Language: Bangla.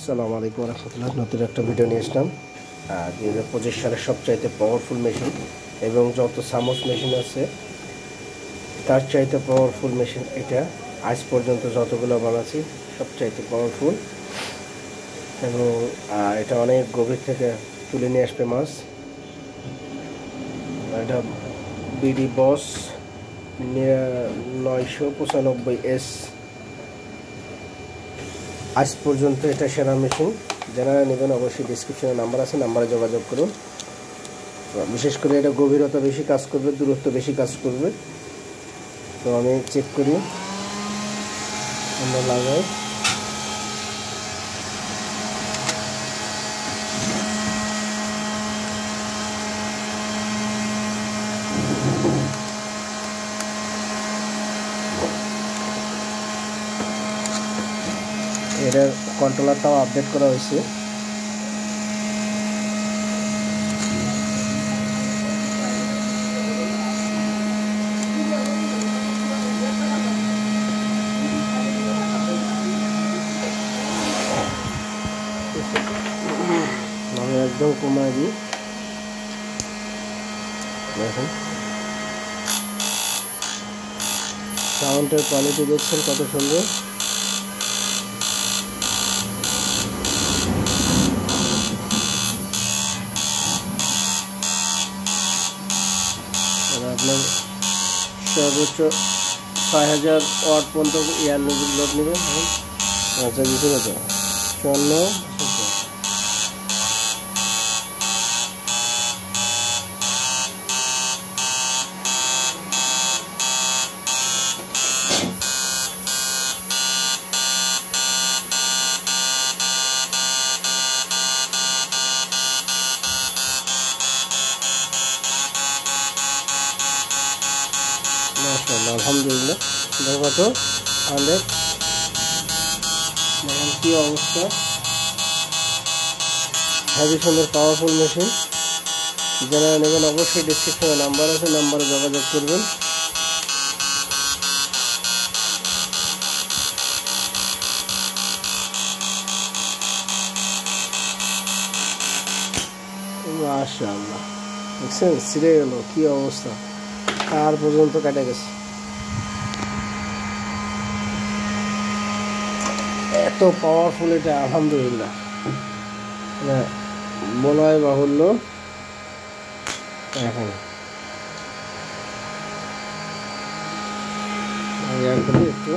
আসসালামু আলাইকুম রহমতুল্লাহ। নতুন একটা ভিডিও নিয়ে আসলাম। 2025 সালের সবচাইতে পাওয়ারফুল মেশিন এবং যত সামস মেশিন আছে তার চাইতে পাওয়ারফুল মেশিন এটা। আজ পর্যন্ত যতগুলো বানাচ্ছি সবচাইতে পাওয়ারফুল এবং এটা অনেক গভীর থেকে তুলে নিয়ে আসবে মাছ। এটা বিডি বস 995S। আজ পর্যন্ত এটা সেরা মেশিন। যারা নেবেন অবশ্যই ডিসক্রিপশনে নাম্বার আছে, নাম্বারে যোগাযোগ করুন। বিশেষ করে এটা গভীরতা বেশি কাজ করবে, দূরত্ব বেশি কাজ করবে। তো আমি চেক করি, আমরা লাগাই। এটার কন্ট্রোলারটাও আপডেট করা হয়েছে। আমি একদম কমাই দিই, দেখুন সাউন্ডের কোয়ালিটি দেখছেন কত সুন্দর। আপনার সর্বোচ্চ 6000 ওয়াট পর্যন্ত এয়ার লোড নেবে। আচ্ছা বুঝতে পারছো, 54। আলহামদুলিল্লাহ, দেখো তো 100 দেখেন কি অবস্থা। হেভি সুন্দর পাওয়ারফুল মেশিন। যারা নেবেন অবশ্যই ডিসক্রিপশনে নাম্বার আছে, নাম্বারে যোগাযোগ করবেন। মাশাআল্লাহ, দেখছেন ছিঁড়ে গেল, কি অবস্থা, তার পর্যন্ত কেটে গেছে। এত পাওয়ারফুল এটা, আলহামদুলিল্লাহ বলাই বাহুল্য। এখন একটু